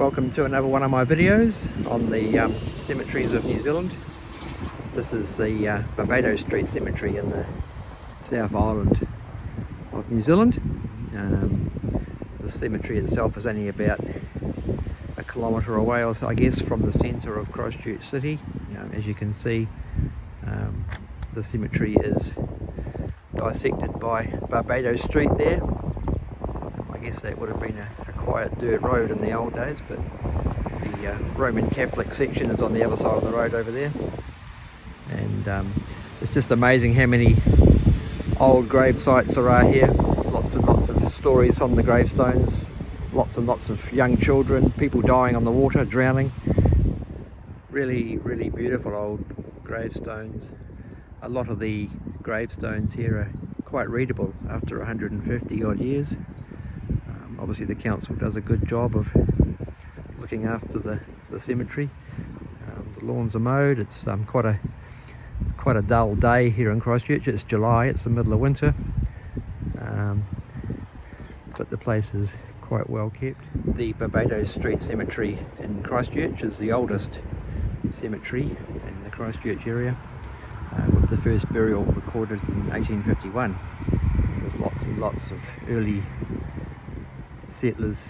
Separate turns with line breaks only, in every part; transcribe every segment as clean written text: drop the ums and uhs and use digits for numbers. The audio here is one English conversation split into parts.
Welcome to another one of my videos on the cemeteries of New Zealand. This is the Barbadoes Street Cemetery in the South Island of New Zealand. The cemetery itself is only about a kilometre away or so, I guess, from the centre of Christchurch city. As you can see, the cemetery is dissected by Barbadoes Street there. I guess that would have been a quiet dirt road in the old days, but the Roman Catholic section is on the other side of the road over there. And it's just amazing how many old grave sites there are here. Lots and lots of stories on the gravestones, lots and lots of young children, people dying on the water, drowning. Really beautiful old gravestones. A lot of the gravestones here are quite readable after 150 odd years. Obviously the council does a good job of looking after the cemetery. The lawns are mowed. It's quite a dull day here in Christchurch. It's July, it's the middle of winter, but the place is quite well kept. The Barbadoes Street Cemetery in Christchurch is the oldest cemetery in the Christchurch area, with the first burial recorded in 1851. There's lots and lots of early settlers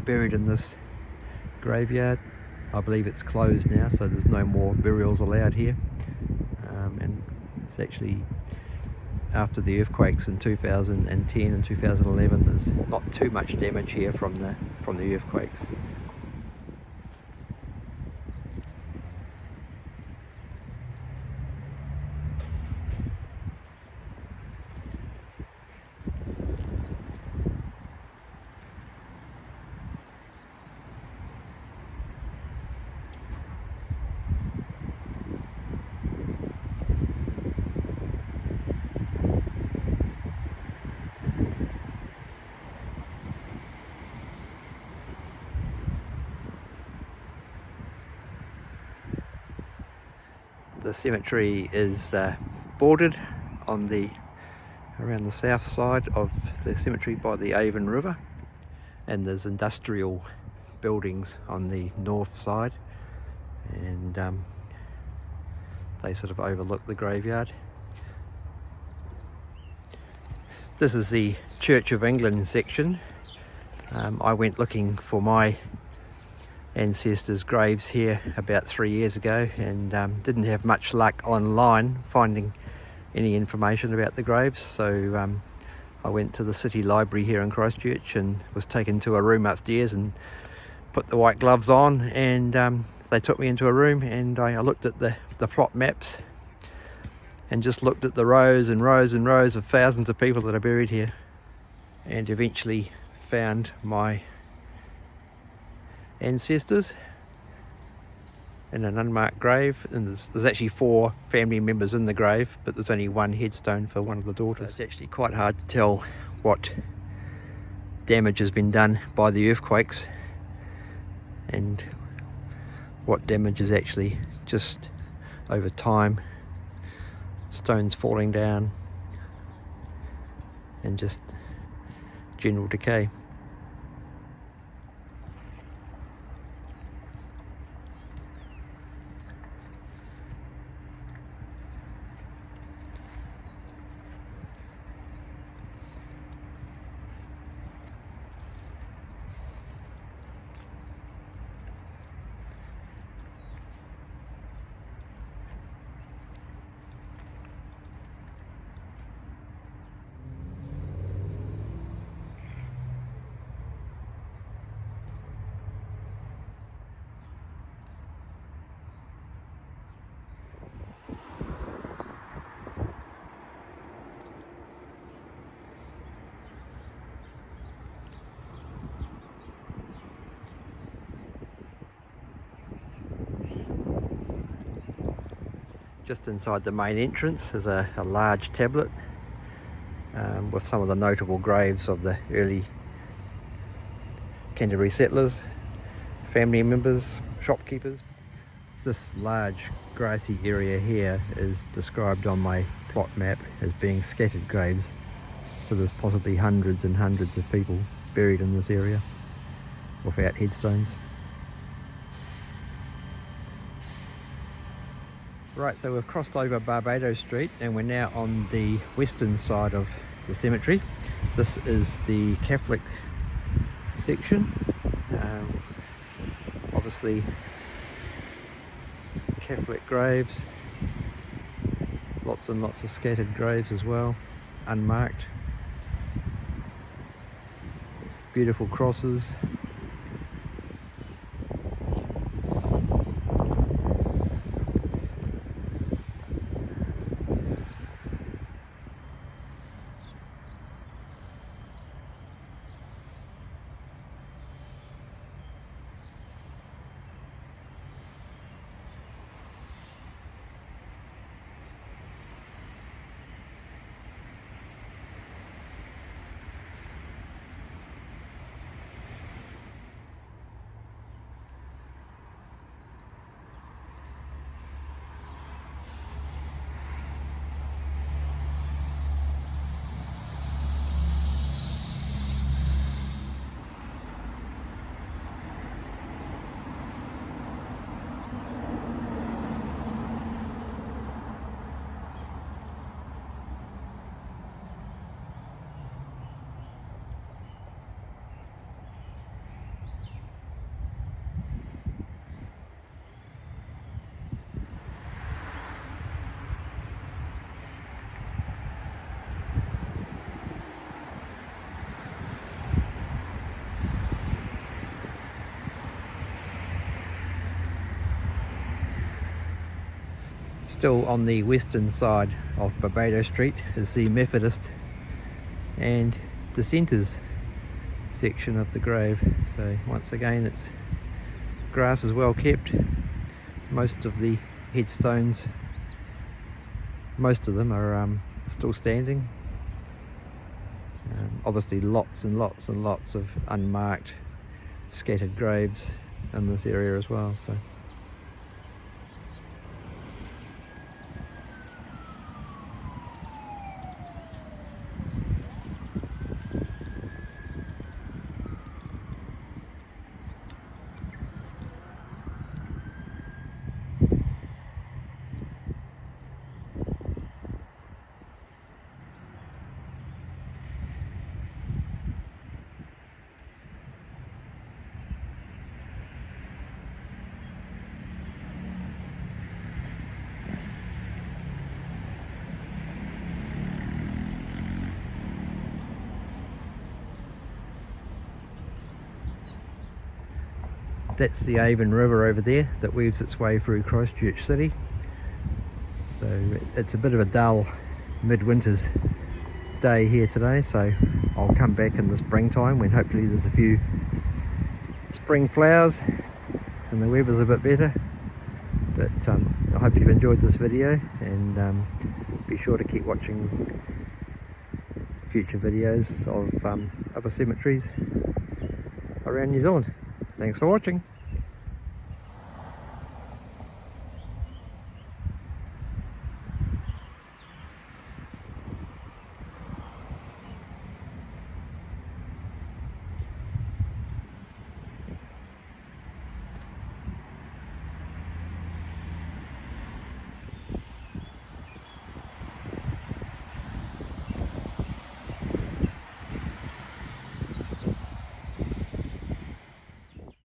buried in this graveyard. I believe it's closed now, so there's no more burials allowed here. And it's actually after the earthquakes in 2010 and 2011. There's not too much damage here from the earthquakes. The cemetery is bordered around the south side of the cemetery by the Avon River, and there's industrial buildings on the north side, and they sort of overlook the graveyard. This is the Church of England section. I went looking for my ancestors' graves here about 3 years ago, and didn't have much luck online finding any information about the graves, so I went to the city library here in Christchurch and was taken to a room upstairs and put the white gloves on, and they took me into a room, and I looked at the plot maps and just looked at the rows and rows and rows of thousands of people that are buried here, and eventually found my ancestors in an unmarked grave. And there's actually 4 family members in the grave, but there's only one headstone for one of the daughters. So it's actually quite hard to tell what damage has been done by the earthquakes and what damage is actually just over time, stones falling down and just general decay. Just inside the main entrance is a large tablet with some of the notable graves of the early Canterbury settlers, family members, shopkeepers. This large grassy area here is described on my plot map as being scattered graves, so there's possibly hundreds and hundreds of people buried in this area without headstones. Right, so we've crossed over Barbadoes Street and we're now on the western side of the cemetery. This is the Catholic section. Obviously Catholic graves, lots and lots of scattered graves as well, unmarked. Beautiful crosses. Still on the western side of Barbadoes Street is the Methodist and Dissenters section of the grave. So once again, it's grass is well kept. Most of the headstones, most of them are still standing. Obviously lots and lots and lots of unmarked scattered graves in this area as well. So that's the Avon River over there that weaves its way through Christchurch city. So it's a bit of a dull midwinter's day here today, so I'll come back in the springtime when hopefully there's a few spring flowers and the weather's a bit better. But I hope you've enjoyed this video, and be sure to keep watching future videos of other cemeteries around New Zealand. Thanks for watching.